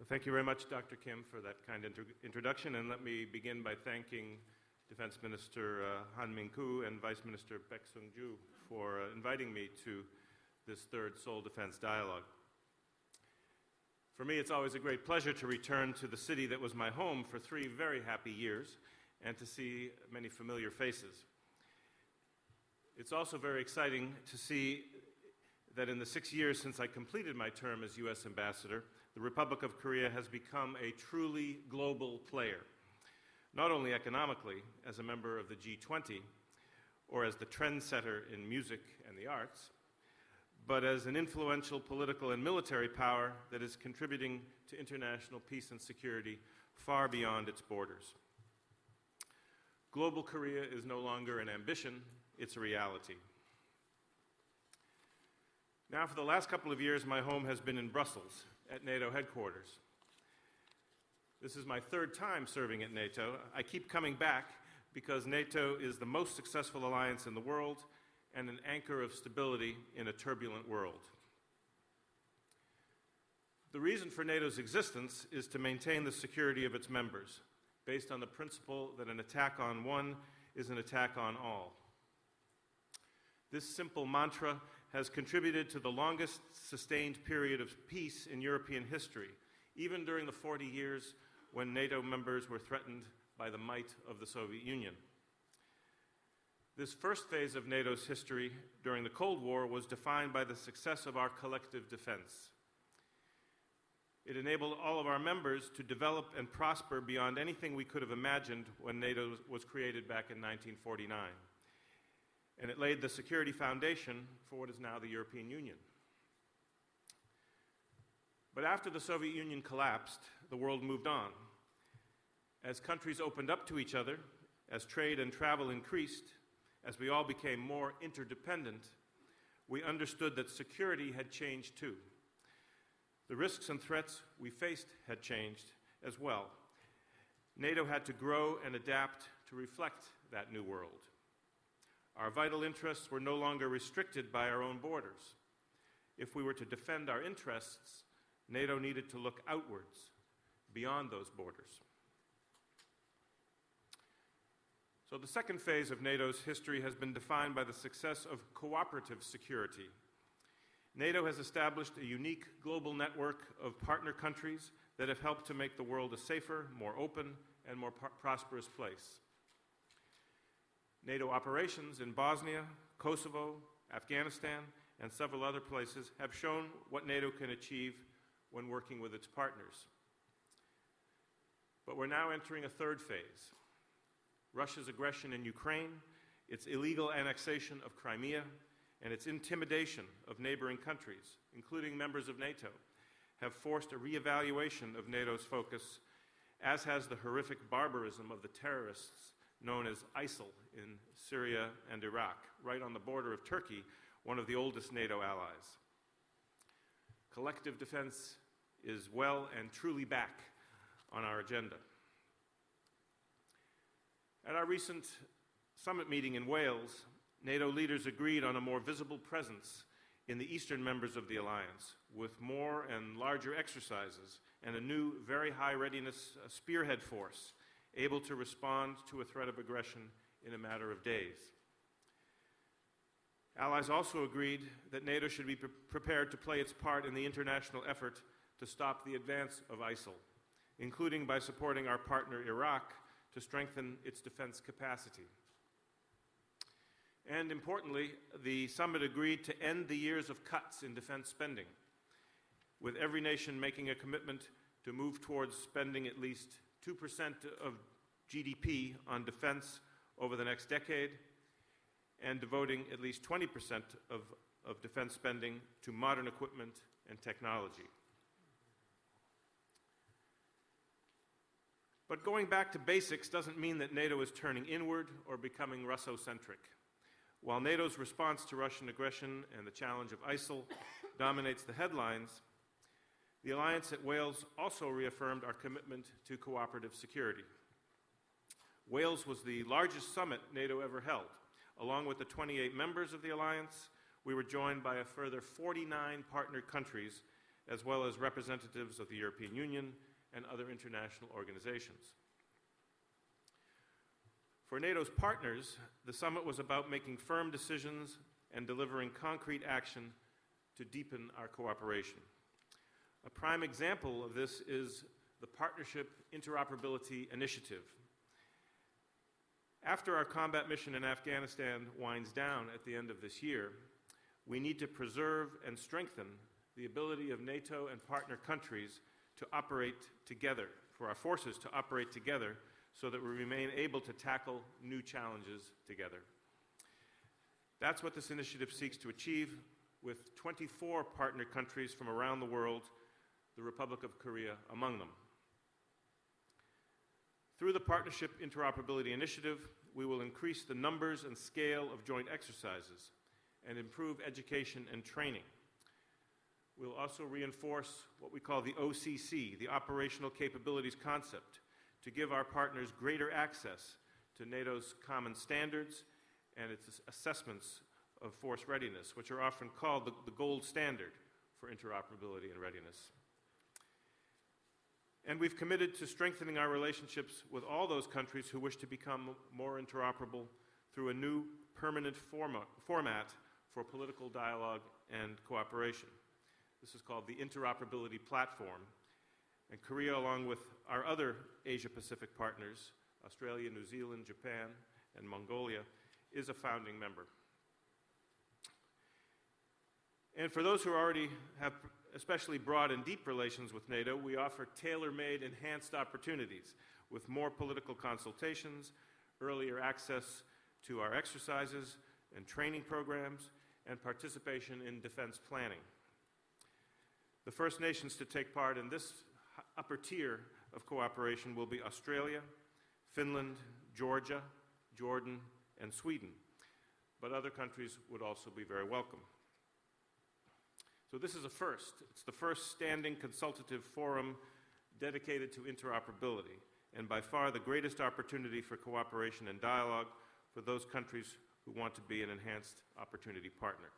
Thank you very much, Dr. Kim, for that kind introduction, and let me begin by thanking Defense Minister Han Min-koo and Vice Minister Baek Sung-ju for inviting me to this third Seoul Defense Dialogue. For me, it's always a great pleasure to return to the city that was my home for 3 very happy years and to see many familiar faces. It's also very exciting to see that in the 6 years since I completed my term as U.S. Ambassador, the Republic of Korea has become a truly global player, not only economically as a member of the G20 or as the trendsetter in music and the arts, but as an influential political and military power that is contributing to international peace and security far beyond its borders. Global Korea is no longer an ambition, it's a reality. Now, for the last couple of years, my home has been in Brussels at NATO headquarters. This is my 3rd time serving at NATO. I keep coming back because NATO is the most successful alliance in the world and an anchor of stability in a turbulent world. The reason for NATO's existence is to maintain the security of its members, based on the principle that an attack on one is an attack on all. This simple mantra has contributed to the longest sustained period of peace in European history, even during the 40 years when NATO members were threatened by the might of the Soviet Union. This first phase of NATO's history during the Cold War was defined by the success of our collective defense. It enabled all of our members to develop and prosper beyond anything we could have imagined when NATO was created back in 1949. And it laid the security foundation for what is now the European Union. But after the Soviet Union collapsed, the world moved on. As countries opened up to each other, as trade and travel increased, as we all became more interdependent, we understood that security had changed too. The risks and threats we faced had changed as well. NATO had to grow and adapt to reflect that new world. Our vital interests were no longer restricted by our own borders. If we were to defend our interests, NATO needed to look outwards, beyond those borders. So the second phase of NATO's history has been defined by the success of cooperative security. NATO has established a unique global network of partner countries that have helped to make the world a safer, more open, and more prosperous place. NATO operations in Bosnia, Kosovo, Afghanistan, and several other places have shown what NATO can achieve when working with its partners. But we're now entering a third phase. Russia's aggression in Ukraine, its illegal annexation of Crimea, and its intimidation of neighboring countries, including members of NATO, have forced a reevaluation of NATO's focus, as has the horrific barbarism of the terrorists known as ISIL in Syria and Iraq, right on the border of Turkey, one of the oldest NATO allies. Collective defense is well and truly back on our agenda. At our recent summit meeting in Wales, NATO leaders agreed on a more visible presence in the eastern members of the alliance, with more and larger exercises and a new, very high readiness spearhead force able to respond to a threat of aggression in a matter of days. Allies also agreed that NATO should be prepared to play its part in the international effort to stop the advance of ISIL, including by supporting our partner Iraq to strengthen its defense capacity. And importantly, the summit agreed to end the years of cuts in defense spending, with every nation making a commitment to move towards spending at least 2% of GDP on defense over the next decade, and devoting at least 20% of defense spending to modern equipment and technology. But going back to basics doesn't mean that NATO is turning inward or becoming Russo-centric. While NATO's response to Russian aggression and the challenge of ISIL dominates the headlines, the alliance at Wales also reaffirmed our commitment to cooperative security. Wales was the largest summit NATO ever held. Along with the 28 members of the alliance, we were joined by a further 49 partner countries as well as representatives of the European Union and other international organizations. For NATO's partners, the summit was about making firm decisions and delivering concrete action to deepen our cooperation. A prime example of this is the Partnership Interoperability Initiative. After our combat mission in Afghanistan winds down at the end of this year, we need to preserve and strengthen the ability of NATO and partner countries to operate together, for our forces to operate together, so that we remain able to tackle new challenges together. That's what this initiative seeks to achieve, with 24 partner countries from around the world, the Republic of Korea among them. Through the Partnership Interoperability Initiative, we will increase the numbers and scale of joint exercises and improve education and training. We'll also reinforce what we call the OCC, the Operational Capabilities Concept, to give our partners greater access to NATO's common standards and its assessments of force readiness, which are often called the gold standard for interoperability and readiness. And we've committed to strengthening our relationships with all those countries who wish to become more interoperable through a new permanent format for political dialogue and cooperation. This is called the Interoperability Platform, and Korea, along with our other Asia-Pacific partners, Australia, New Zealand, Japan, and Mongolia, is a founding member. And for those who already have especially broad and deep relations with NATO, we offer tailor-made enhanced opportunities with more political consultations, earlier access to our exercises and training programs, and participation in defense planning. The first nations to take part in this upper tier of cooperation will be Australia, Finland, Georgia, Jordan, and Sweden, but other countries would also be very welcome. So this is a first. It's the first standing consultative forum dedicated to interoperability, and by far the greatest opportunity for cooperation and dialogue for those countries who want to be an enhanced opportunity partner.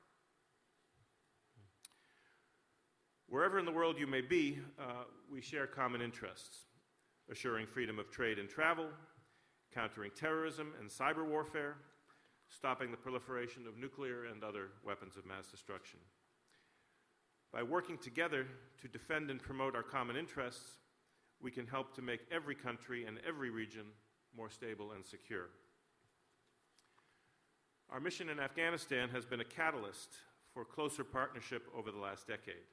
Wherever in the world you may be, we share common interests: assuring freedom of trade and travel, countering terrorism and cyber warfare, stopping the proliferation of nuclear and other weapons of mass destruction. By working together to defend and promote our common interests, we can help to make every country and every region more stable and secure. Our mission in Afghanistan has been a catalyst for closer partnership over the last decade,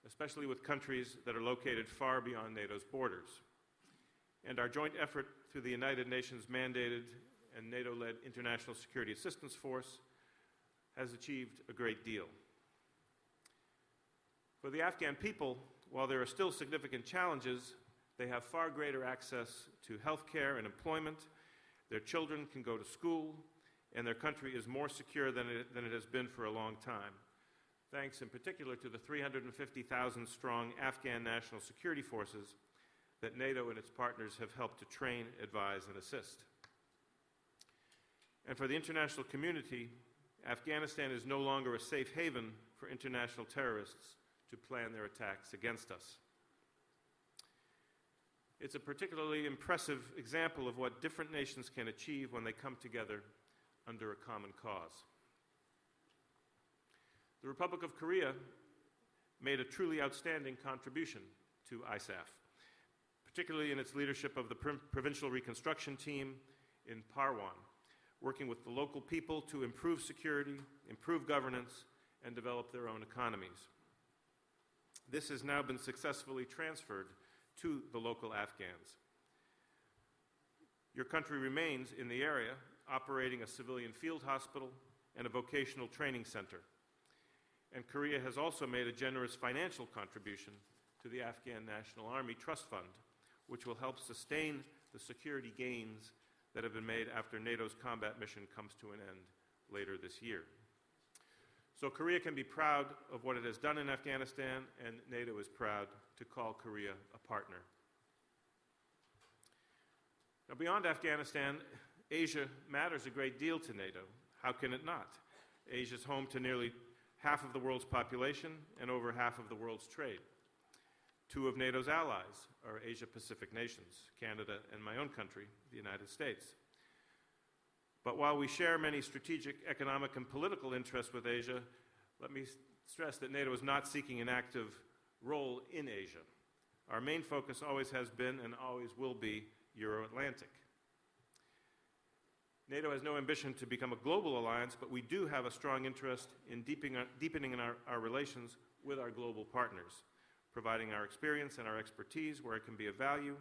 especially with countries that are located far beyond NATO's borders. And our joint effort through the United Nations mandated and NATO-led International Security Assistance Force has achieved a great deal. For the Afghan people, while there are still significant challenges, they have far greater access to health care and employment, their children can go to school, and their country is more secure than it has been for a long time, thanks in particular to the 350,000 strong Afghan national security forces that NATO and its partners have helped to train, advise, and assist. And for the international community, Afghanistan is no longer a safe haven for international terrorists to plan their attacks against us. It's a particularly impressive example of what different nations can achieve when they come together under a common cause. The Republic of Korea made a truly outstanding contribution to ISAF, particularly in its leadership of the Provincial Reconstruction Team in Parwan, working with the local people to improve security, improve governance, and develop their own economies. This has now been successfully transferred to the local Afghans. Your country remains in the area, operating a civilian field hospital and a vocational training center. And Korea has also made a generous financial contribution to the Afghan National Army Trust Fund, which will help sustain the security gains that have been made after NATO's combat mission comes to an end later this year. So Korea can be proud of what it has done in Afghanistan, and NATO is proud to call Korea a partner. Now, beyond Afghanistan, Asia matters a great deal to NATO. How can it not? Asia is home to nearly half of the world's population and over half of the world's trade. Two of NATO's allies are Asia-Pacific nations, Canada and my own country, the United States. But while we share many strategic, economic, and political interests with Asia, let me stress that NATO is not seeking an active role in Asia. Our main focus always has been and always will be Euro-Atlantic. NATO has no ambition to become a global alliance, but we do have a strong interest in deepening our relations with our global partners, providing our experience and our expertise where it can be of value,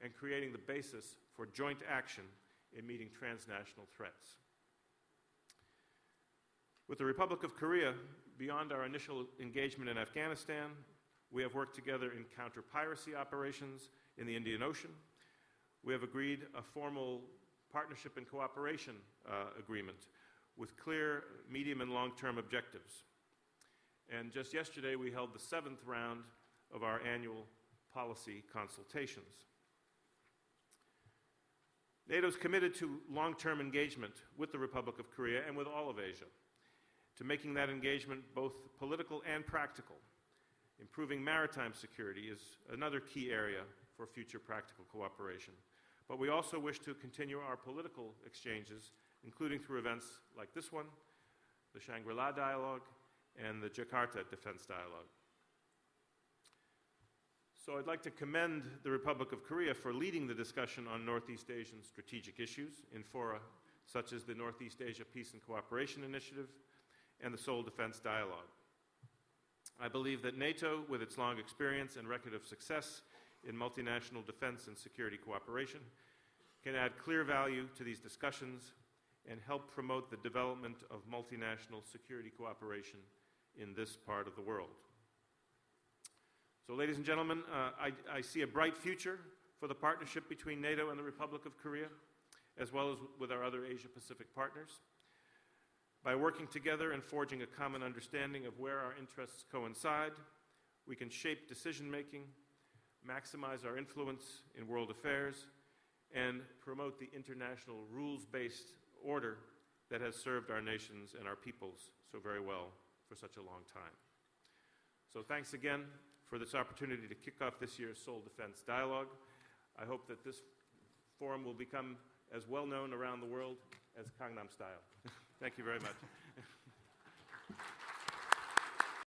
and creating the basis for joint action in meeting transnational threats. With the Republic of Korea, beyond our initial engagement in Afghanistan, we have worked together in counter-piracy operations in the Indian Ocean. We have agreed a formal partnership and cooperation agreement with clear medium and long-term objectives. And just yesterday, we held the 7th round of our annual policy consultations. NATO is committed to long-term engagement with the Republic of Korea and with all of Asia, to making that engagement both political and practical. Improving maritime security is another key area for future practical cooperation. But we also wish to continue our political exchanges, including through events like this one, the Shangri-La Dialogue, and the Jakarta Defense Dialogue. So I'd like to commend the Republic of Korea for leading the discussion on Northeast Asian strategic issues in fora such as the Northeast Asia Peace and Cooperation Initiative and the Seoul Defense Dialogue. I believe that NATO, with its long experience and record of success in multinational defense and security cooperation, can add clear value to these discussions and help promote the development of multinational security cooperation in this part of the world. So, ladies and gentlemen, I see a bright future for the partnership between NATO and the Republic of Korea, as well as with our other Asia-Pacific partners. By working together and forging a common understanding of where our interests coincide, we can shape decision-making, maximize our influence in world affairs, and promote the international rules-based order that has served our nations and our peoples so very well for such a long time. So thanks again for this opportunity to kick off this year's Seoul Defense Dialogue. I hope that this forum will become as well known around the world as Gangnam Style. Thank you very much.